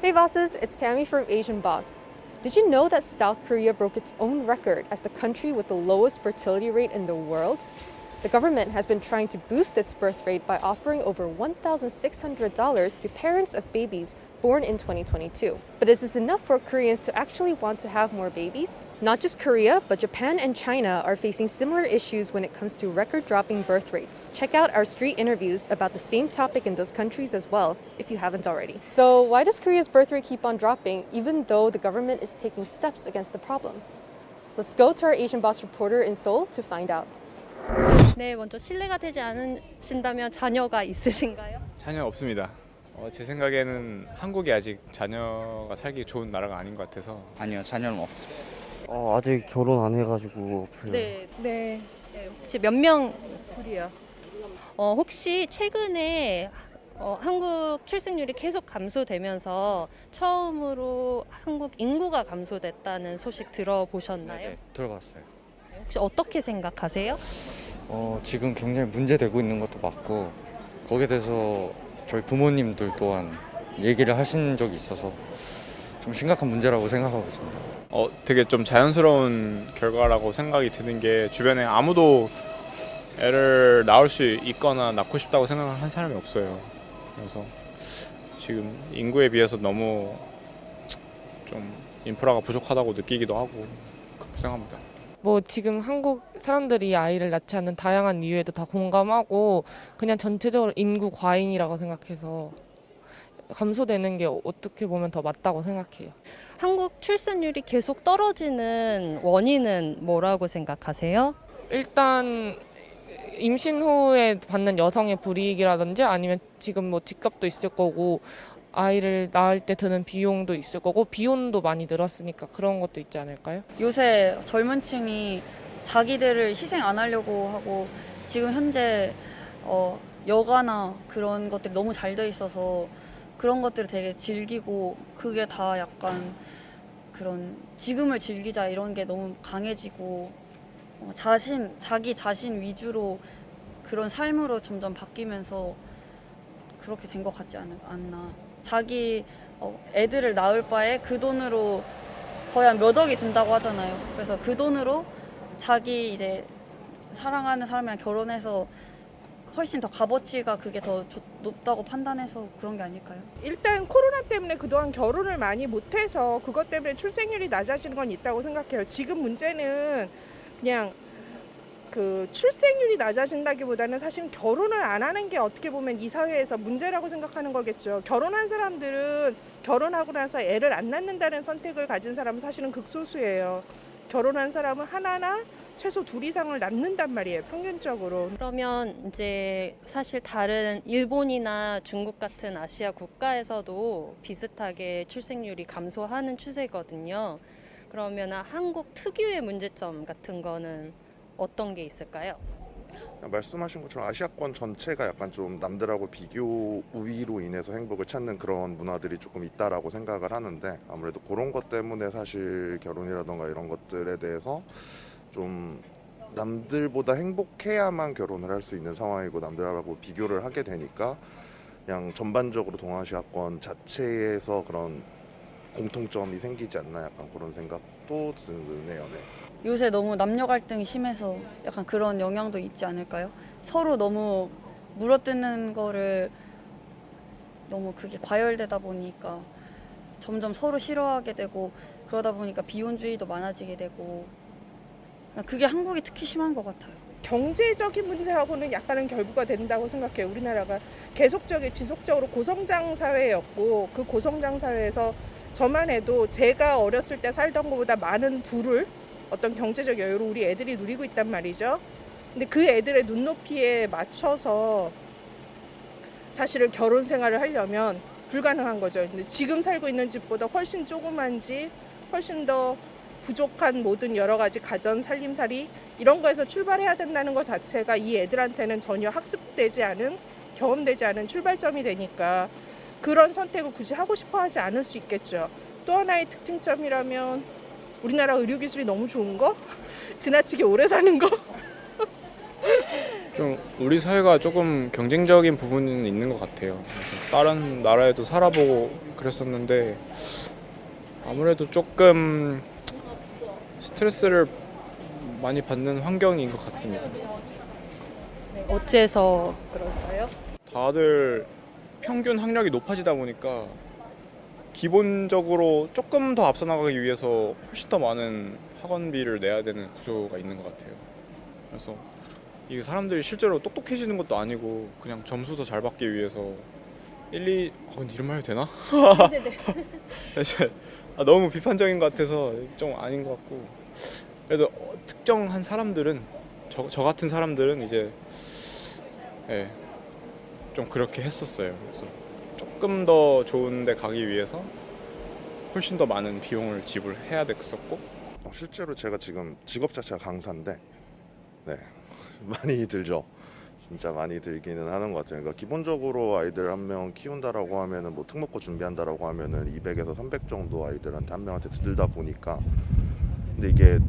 Hey bosses, it's Tammy from Asian Boss. Did you know that South Korea broke its own record as the country with the lowest fertility rate in the world? The government has been trying to boost its birth rate by offering over $1,600 to parents of babies born in 2022. But is this enough for Koreans to actually want to have more babies? Not just Korea, but Japan and China are facing similar issues when it comes to record-dropping birth rates. Check out our street interviews about the same topic in those countries as well, if you haven't already. So why does Korea's birth rate keep on dropping, even though the government is taking steps against the problem? Let's go to our Asian Boss reporter in Seoul to find out. 네, 먼저 실례가 되지 않으신다면 자녀가 있으신가요? 자녀 없습니다. 제 생각에는 한국이 아직 자녀가 살기 좋은 나라가 아닌 것 같아서. 아니요, 자녀는 없습니다. 아직 결혼 안 해가지고 없어요. 네. 네, 혹시 몇 명? 둘이요. 혹시 최근에 한국 출생률이 계속 감소되면서 처음으로 한국 인구가 감소됐다는 소식 들어보셨나요? 네, 들어봤어요. 혹시 어떻게 생각하세요? 지금 굉장히 문제되고 있는 것도 맞고 거기에 대해서 저희 부모님들 또한 얘기를 하신 적이 있어서 좀 심각한 문제라고 생각하고 있습니다. 되게 좀 자연스러운 결과라고 생각이 드는 게 주변에 아무도 애를 낳을 수 있거나 낳고 싶다고 생각을 한 사람이 없어요. 그래서 지금 인구에 비해서 너무 좀 인프라가 부족하다고 느끼기도 하고 그렇게 생각합니다. 뭐 지금 한국 사람들이 아이를 낳지 않는 다양한 이유에도 다 공감하고 그냥 전체적으로 인구 과잉이라고 생각해서 감소되는 게 어떻게 보면 더 맞다고 생각해요. 한국 출산율이 계속 떨어지는 원인은 뭐라고 생각하세요? 일단 임신 후에 받는 여성의 불이익이라든지 아니면 지금 뭐 집값도 있을 거고 아이를 낳을 때 드는 비용도 있을 거고 비용도 많이 늘었으니까 그런 것도 있지 않을까요? 요새 젊은 층이 자기들을 희생 안 하려고 하고 지금 현재 여가나 그런 것들이 너무 잘 돼 있어서 그런 것들을 되게 즐기고 그게 다 약간 그런 지금을 즐기자 이런 게 너무 강해지고 자기 자신 위주로 그런 삶으로 점점 바뀌면서 그렇게 된 것 같지 않나. 자기 애들을 낳을 바에 그 돈으로 거의 한 몇 억이 든다고 하잖아요. 그래서 그 돈으로 자기 이제 사랑하는 사람이랑 결혼해서 훨씬 더 값어치가 그게 더 높다고 판단해서 그런 게 아닐까요? 일단 코로나 때문에 그동안 결혼을 많이 못해서 그것 때문에 출생률이 낮아지는 건 있다고 생각해요. 지금 문제는 그냥 그 출생률이 낮아진다기보다는 사실 결혼을 안 하는 게 어떻게 보면 이 사회에서 문제라고 생각하는 거겠죠. 결혼한 사람들은 결혼하고 나서 애를 안 낳는다는 선택을 가진 사람은 사실은 극소수예요. 결혼한 사람은 하나나 최소 둘 이상을 낳는단 말이에요, 평균적으로. 그러면 이제 사실 다른 일본이나 중국 같은 아시아 국가에서도 비슷하게 출생률이 감소하는 추세거든요. 그러면 한국 특유의 문제점 같은 거는 어떤 게 있을까요? 말씀하신 것처럼 아시아권 전체가 약간 좀 남들하고 비교 우위로 인해서 행복을 찾는 그런 문화들이 조금 있다라고 생각을 하는데 아무래도 그런 것 때문에 사실 결혼이라던가 이런 것들에 대해서 좀 남들보다 행복해야만 결혼을 할 수 있는 상황이고 남들하고 비교를 하게 되니까 그냥 전반적으로 동아시아권 자체에서 그런 공통점이 생기지 않나 약간 그런 생각도 드네요. 네. 요새 너무 남녀 갈등이 심해서 약간 그런 영향도 있지 않을까요? 서로 너무 물어뜯는 거를 너무 그게 과열되다 보니까 점점 서로 싫어하게 되고 그러다 보니까 비혼주의도 많아지게 되고 그게 한국이 특히 심한 것 같아요. 경제적인 문제하고는 약간은 결부가 된다고 생각해요. 우리나라가 지속적으로 고성장 사회였고 그 고성장 사회에서 저만 해도 제가 어렸을 때 살던 것보다 많은 부를 어떤 경제적 여유를 우리 애들이 누리고 있단 말이죠. 근데 그 애들의 눈높이에 맞춰서 사실은 결혼 생활을 하려면 불가능한 거죠. 근데 지금 살고 있는 집보다 훨씬 조그만 집, 훨씬 더 부족한 모든 여러 가지 가전, 살림살이 이런 거에서 출발해야 된다는 것 자체가 이 애들한테는 전혀 학습되지 않은, 경험되지 않은 출발점이 되니까 그런 선택을 굳이 하고 싶어 하지 않을 수 있겠죠. 또 하나의 특징점이라면 우리나라 의료기술이 너무 좋은 거? 지나치게 오래 사는 거? 좀 우리 사회가 조금 경쟁적인 부분은 있는 것 같아요. 그래서 다른 나라에도 살아보고 그랬었는데 아무래도 조금 스트레스를 많이 받는 환경인 것 같습니다. 네, 어째서 그럴까요? 다들 평균 학력이 높아지다 보니까 기본적으로 조금 더 앞서 나가기 위해서 훨씬 더 많은 학원비를 내야 되는 구조가 있는 것 같아요. 그래서 이게 사람들이 실제로 똑똑해지는 것도 아니고 그냥 점수 더 잘 받기 위해서 근데 이런 말 해도 되나? 너무 비판적인 것 같아서 좀 아닌 것 같고 그래도 특정한 사람들은 저 같은 사람들은 이제 좀 그렇게 했었어요. 그래서 조금 더 좋은 데 가기 위해서 훨씬 더 많은 비용을 지불해야 됐었고 실제로 제가 지금 직업 자체가 강사인데 네 많이 들죠. 진짜 많이 들기는 하는 것 같아요. 그러니까 기본적으로 아이들 한 명 키운다라고 하면은 뭐 특목고 준비한다라고 하면은 200에서 300 정도 아이들한테 한 명한테 들다 보니까 근데 이게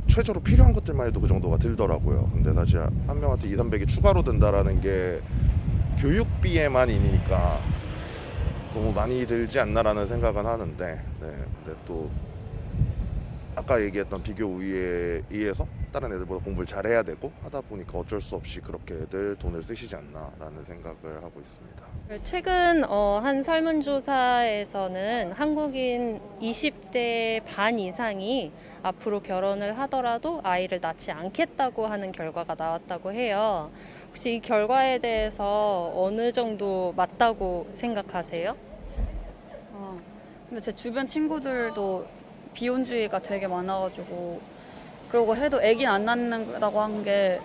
최저로 필요한 것들만 해도 그 정도가 들더라고요. 근데 사실 한 명한테 2, 300이 추가로 든다라는 게 교육비에만 이니까 너무 많이 들지 않나라는 생각은 하는데 네, 근데 또 아까 얘기했던 비교 우위에 의해서 다른 애들보다 공부를 잘해야 되고 하다 보니까 어쩔 수 없이 그렇게들 돈을 쓰시지 않나라는 생각을 하고 있습니다. 최근 한 설문조사에서는 한국인 20대 반 이상이 앞으로 결혼을 하더라도 아이를 낳지 않겠다고 하는 결과가 나왔다고 해요. 혹시 이 결과에 대해서 어느 정도 맞다고 생각하세요? 근데 제 주변 친구들도 비혼주의가 되게 많아가지고 그러고 해도 애긴 안 낳는다고 한 게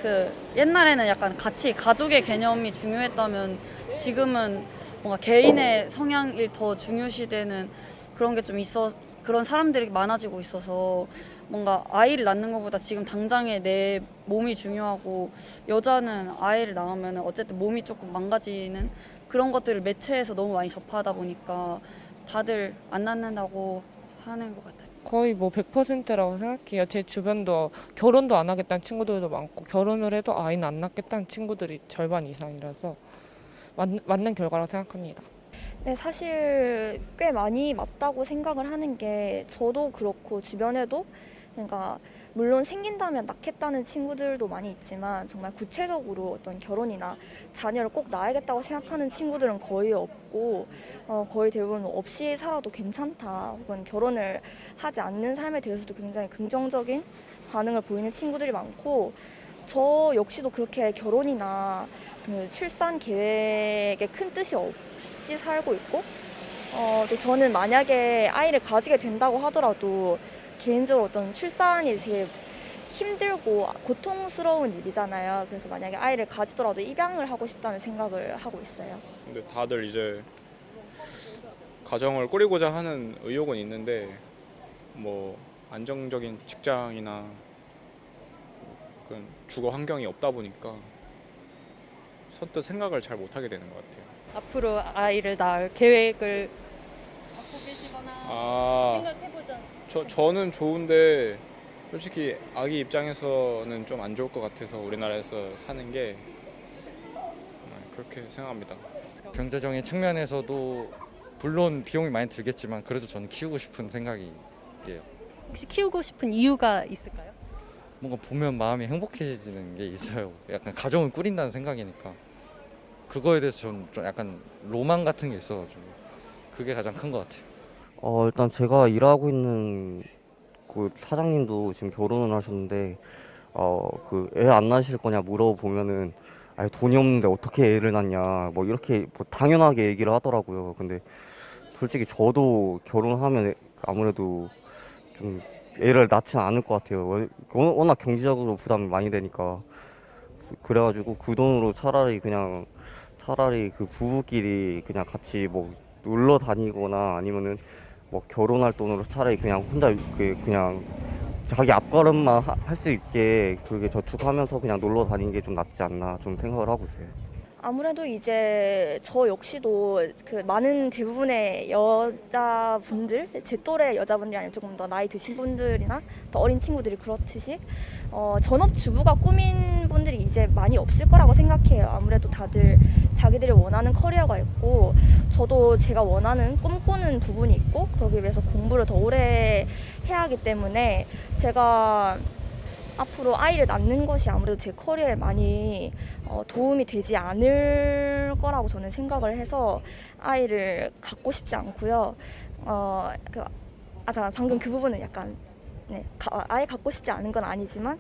그 옛날에는 약간 같이 가족의 개념이 중요했다면 지금은 뭔가 개인의 성향이 더 중요시되는 그런 게 좀 있어 그런 사람들이 많아지고 있어서 뭔가 아이를 낳는 것보다 지금 당장에 내 몸이 중요하고 여자는 아이를 낳으면 어쨌든 몸이 조금 망가지는 그런 것들을 매체에서 너무 많이 접하다 보니까 다들 안 낳는다고 하는 것 같아요. 거의 뭐 100%라고 생각해요. 제 주변도 결혼도 안 하겠다는 친구들도 많고 결혼을 해도 아이는 안 낳겠다는 친구들이 절반 이상이라서 맞는 결과라고 생각합니다. 네, 사실 꽤 많이 맞다고 생각을 하는 게 저도 그렇고 주변에도 그러니까 물론 생긴다면 낳겠다는 친구들도 많이 있지만 정말 구체적으로 어떤 결혼이나 자녀를 꼭 낳아야겠다고 생각하는 친구들은 거의 없고 거의 대부분 없이 살아도 괜찮다 혹은 결혼을 하지 않는 삶에 대해서도 굉장히 긍정적인 반응을 보이는 친구들이 많고 저 역시도 그렇게 결혼이나 그 출산 계획에 큰 뜻이 없이 살고 있고 또 저는 만약에 아이를 가지게 된다고 하더라도 개인적으로 어떤 출산이 되게 힘들고 고통스러운 일이잖아요. 그래서 만약에 아이를 가지더라도 입양을 하고 싶다는 생각을 하고 있어요. 근데 다들 이제 가정을 꾸리고자 하는 의욕은 있는데 뭐 안정적인 직장이나 그런 주거 환경이 없다 보니까 선뜻 생각을 잘 못하게 되는 것 같아요. 앞으로 아이를 낳을 계획을 갖고 계시거나 생각해보자. 저는 좋은데 솔직히 아기 입장에서는 좀 안 좋을 것 같아서 우리나라에서 사는 게 그렇게 생각합니다. 경제적인 측면에서도 물론 비용이 많이 들겠지만 그래도 저는 키우고 싶은 생각이에요. 혹시 키우고 싶은 이유가 있을까요? 뭔가 보면 마음이 행복해지는 게 있어요. 약간 가정을 꾸린다는 생각이니까 그거에 대해서 저는 좀 약간 로망 같은 게 있어가지고 그게 가장 큰 것 같아요. 일단 제가 일하고 있는 그 사장님도 지금 결혼을 하셨는데 그 애 안 낳으실 거냐 물어보면은 아니 돈이 없는데 어떻게 애를 낳냐 뭐 이렇게 뭐 당연하게 얘기를 하더라고요. 근데 솔직히 저도 결혼하면 아무래도 좀 애를 낳지는 않을 것 같아요. 워낙 경제적으로 부담이 많이 되니까 그래가지고 그 돈으로 차라리 그 부부끼리 그냥 같이 뭐 놀러 다니거나 아니면은 뭐 결혼할 돈으로 차라리 그냥 혼자 그냥 자기 앞걸음만 할 수 있게 그렇게 저축하면서 그냥 놀러 다니는 게 좀 낫지 않나 좀 생각을 하고 있어요. 아무래도 이제 저 역시도 그 많은 대부분의 여자분들, 제 또래 여자분들이 아니면 조금 더 나이 드신 분들이나 더 어린 친구들이 그렇듯이 전업주부가 꿈인 분들이 이제 많이 없을 거라고 생각해요. 아무래도 다들 자기들이 원하는 커리어가 있고, 저도 제가 원하는 꿈꾸는 부분이 있고, 그러기 위해서 공부를 더 오래 해야 하기 때문에 제가 앞으로 아이를 낳는 것이 아무래도 제 커리어에 많이 도움이 되지 않을 거라고 저는 생각을 해서 아이를 갖고 싶지 않고요. 잠깐 방금 그 부분은 약간 아예 갖고 싶지 않은 건 아니지만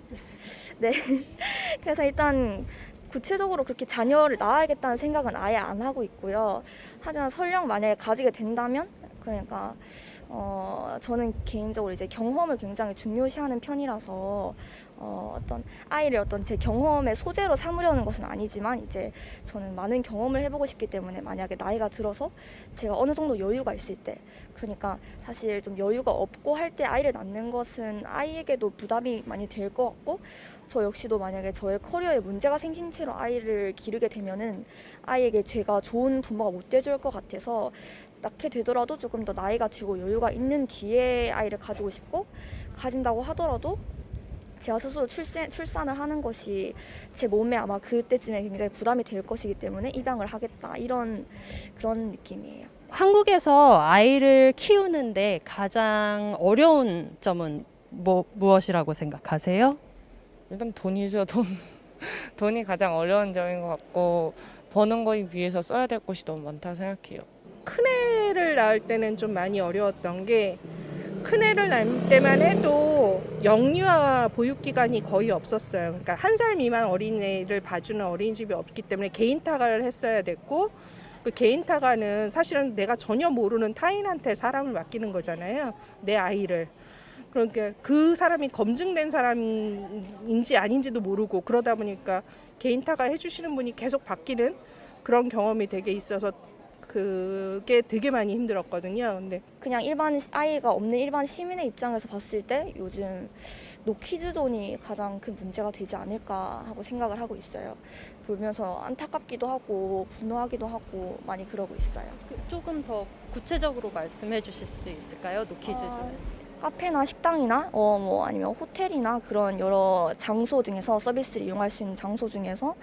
네 그래서 일단 구체적으로 그렇게 자녀를 낳아야겠다는 생각은 아예 안 하고 있고요. 하지만 설령 만약에 가지게 된다면 그러니까 저는 개인적으로 이제 경험을 굉장히 중요시하는 편이라서 어떤 아이를 어떤 제 경험의 소재로 삼으려는 것은 아니지만 이제 저는 많은 경험을 해보고 싶기 때문에 만약에 나이가 들어서 제가 어느 정도 여유가 있을 때, 그러니까 사실 좀 여유가 없고 할 때 아이를 낳는 것은 아이에게도 부담이 많이 될 것 같고, 저 역시도 만약에 저의 커리어에 문제가 생긴 채로 아이를 기르게 되면은 아이에게 제가 좋은 부모가 못 돼줄 것 같아서 낳게 되더라도 조금 더 나이가 들고 여유가 있는 뒤에 아이를 가지고 싶고, 가진다고 하더라도 제가 스스로 출산을 하는 것이 제 몸에 아마 그때쯤에 굉장히 부담이 될 것이기 때문에 입양을 하겠다, 그런 느낌이에요. 한국에서 아이를 키우는데 가장 어려운 점은 무엇이라고 생각하세요? 일단 돈이죠. 돈이 가장 어려운 점인 것 같고, 버는 거에 비해서 써야 될 것이 너무 많다 생각해요. 큰애를 낳을 때는 좀 많이 어려웠던 게, 큰애를 낳을 때만 해도 영유아 보육기관이 거의 없었어요. 그러니까 1살 미만 어린애를 봐주는 어린이집이 없기 때문에 개인 타가를 했어야 됐고, 그 개인 타가는 사실은 내가 전혀 모르는 타인한테 사람을 맡기는 거잖아요. 내 아이를. 그러니까 그 사람이 검증된 사람인지 아닌지도 모르고, 그러다 보니까 개인 타가 해주시는 분이 계속 바뀌는 그런 경험이 되게 있어서 그게 되게 많이 힘들었거든요. 근데 그냥 일반 아이가 없는 일반 시민의 입장에서 봤을 때 요즘 노키즈존이 가장 큰 문제가 되지 않을까 하고 생각을 하고 있어요. 보면서 안타깝기도 하고 분노하기도 하고 많이 그러고 있어요. 조금 더 구체적으로 말씀해 주실 수 있을까요? 노키즈존. 카페나 식당이나 아니면 호텔이나 그런 여러 장소 중에서 서비스를 이용할 수 있는 장소 중에서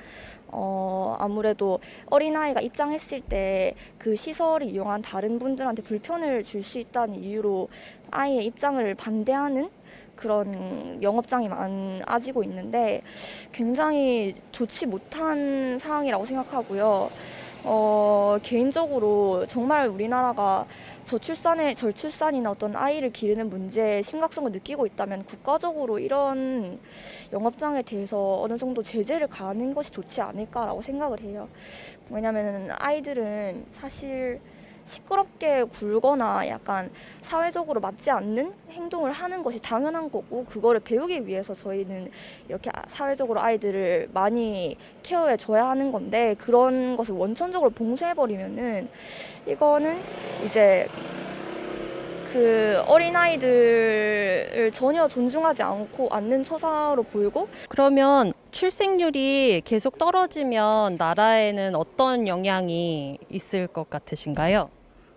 아무래도 어린아이가 입장했을 때 그 시설을 이용한 다른 분들한테 불편을 줄 수 있다는 이유로 아이의 입장을 반대하는 그런 영업장이 많아지고 있는데 굉장히 좋지 못한 상황이라고 생각하고요. 개인적으로 정말 우리나라가 저출산이나 어떤 아이를 기르는 문제의 심각성을 느끼고 있다면 국가적으로 이런 영업장에 대해서 어느 정도 제재를 가하는 것이 좋지 않을까라고 생각을 해요. 왜냐하면 아이들은 사실 시끄럽게 굴거나 약간 사회적으로 맞지 않는 행동을 하는 것이 당연한 거고, 그거를 배우기 위해서 저희는 이렇게 사회적으로 아이들을 많이 케어해 줘야 하는 건데, 그런 것을 원천적으로 봉쇄해버리면은 이거는 이제 그 어린아이들을 전혀 존중하지 않는 처사로 보이고. 그러면 출생률이 계속 떨어지면 나라에는 어떤 영향이 있을 것 같으신가요?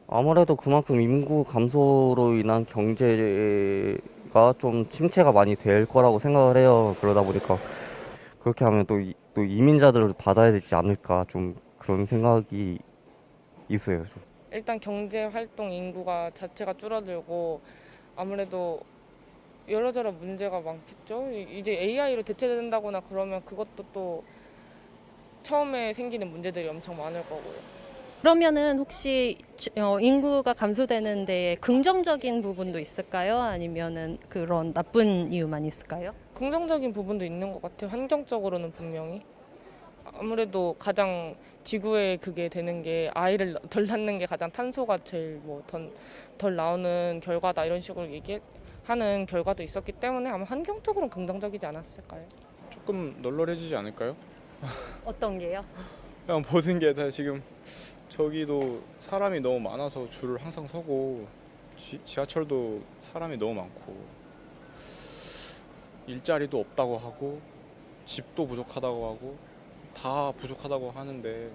아무래도 그만큼 인구 감소로 인한 경제가 좀 침체가 많이 될 거라고 생각을 해요. 그러다 보니까 그렇게 하면 또 이민자들을 받아야 되지 않을까, 좀 그런 생각이 있어요. 좀. 일단 경제 활동 인구가 자체가 줄어들고, 아무래도 여러저러 문제가 많겠죠. 이제 AI로 대체된다거나 그러면 그것도 또 처음에 생기는 문제들이 엄청 많을 거고요. 그러면은 혹시 인구가 감소되는 데 긍정적인 부분도 있을까요? 아니면은 그런 나쁜 이유만 있을까요? 긍정적인 부분도 있는 것 같아요. 환경적으로는 분명히. 아무래도 가장 지구에 그게 되는 게 아이를 덜 낳는 게 가장 탄소가 제일 덜 나오는 결과다, 이런 식으로 얘기하는 결과도 있었기 때문에 아마 환경적으로는 긍정적이지 않았을까요? 조금 널널해지지 않을까요? 어떤 게요? 그냥 모든 게 다 지금 저기도 사람이 너무 많아서 줄을 항상 서고, 지하철도 사람이 너무 많고, 일자리도 없다고 하고, 집도 부족하다고 하고, 다 부족하다고 하는데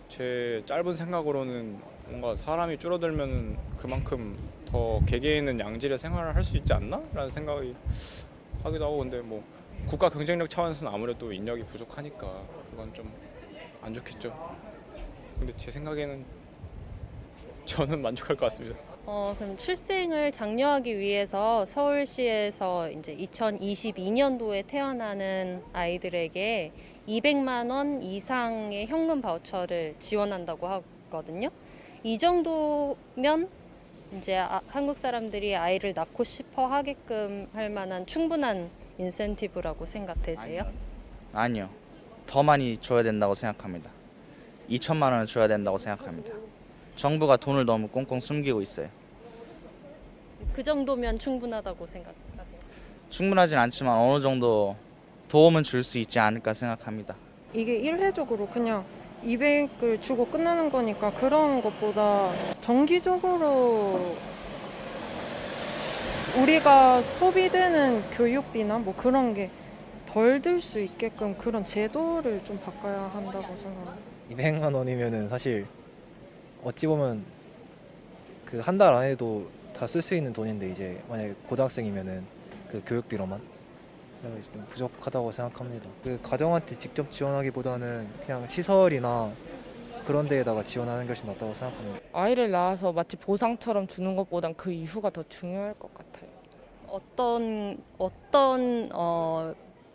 제 짧은 생각으로는 뭔가 사람이 줄어들면 그만큼 더 개개인은 양질의 생활을 할 수 있지 않나? 라는 생각이 하기도 하고 근데 뭐 국가 경쟁력 차원에서는 아무래도 인력이 부족하니까 그건 좀 안 좋겠죠. 근데 제 생각에는 저는 만족할 것 같습니다. 그럼 출생을 장려하기 위해서 서울시에서 이제 2022년도에 태어나는 아이들에게 200만 원 이상의 현금 바우처를 지원한다고 하거든요. 이 정도면 이제 한국 사람들이 아이를 낳고 싶어 하게끔 할 만한 충분한 인센티브라고 생각되세요? 아니요. 더 많이 줘야 된다고 생각합니다. 2천만 원을 줘야 된다고 생각합니다. 정부가 돈을 너무 꽁꽁 숨기고 있어요. 그 정도면 충분하다고 생각하세요? 충분하진 않지만 어느 정도 도움은 줄 수 있지 않을까 생각합니다. 이게 일회적으로 그냥 200을 주고 끝나는 거니까 그런 것보다 정기적으로 우리가 소비되는 교육비나 뭐 그런 게 덜 들 수 있게끔 그런 제도를 좀 바꿔야 한다고 생각합니다. 200만 원이면은 사실 어찌 보면 그 한 달 안에도 다 쓸 수 있는 돈인데 이제 만약에 고등학생이면은 그 교육비로만 좀 부족하다고 생각합니다. 그 가정한테 직접 지원하기보다는 그냥 시설이나 그런 데에다가 지원하는 것이 낫다고 생각합니다. 아이를 낳아서 마치 보상처럼 주는 것보단 그 이후가 더 중요할 것 같아요. 어떤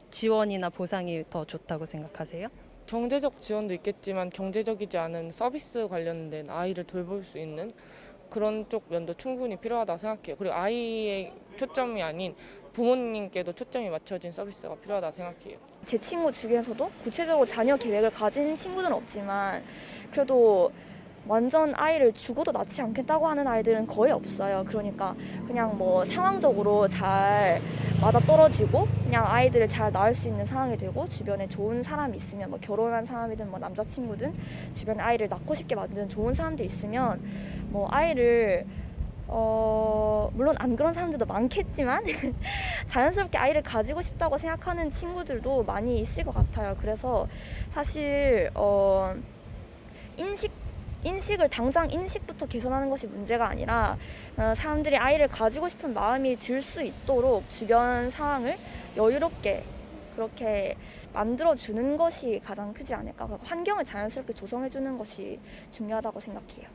지원이나 보상이 더 좋다고 생각하세요? 경제적 지원도 있겠지만 경제적이지 않은 서비스 관련된 아이를 돌볼 수 있는 그런 쪽 면도 충분히 필요하다고 생각해요. 그리고 아이의 초점이 아닌 부모님께도 초점이 맞춰진 서비스가 필요하다고 생각해요. 제 친구 중에서도 구체적으로 자녀 계획을 가진 친구들은 없지만 그래도 완전 아이를 죽어도 낳지 않겠다고 하는 아이들은 거의 없어요. 그러니까 그냥 뭐 상황적으로 잘 맞아떨어지고 그냥 아이들을 잘 낳을 수 있는 상황이 되고 주변에 좋은 사람이 있으면 뭐 결혼한 사람이든 뭐 남자친구든 주변에 아이를 낳고 싶게 만드는 좋은 사람들이 있으면 뭐 아이를 물론 안 그런 사람들도 많겠지만 자연스럽게 아이를 가지고 싶다고 생각하는 친구들도 많이 있을 것 같아요. 그래서 사실 인식을 당장 인식부터 개선하는 것이 문제가 아니라 사람들이 아이를 가지고 싶은 마음이 들 수 있도록 주변 상황을 여유롭게 그렇게 만들어주는 것이 가장 크지 않을까. 환경을 자연스럽게 조성해주는 것이 중요하다고 생각해요.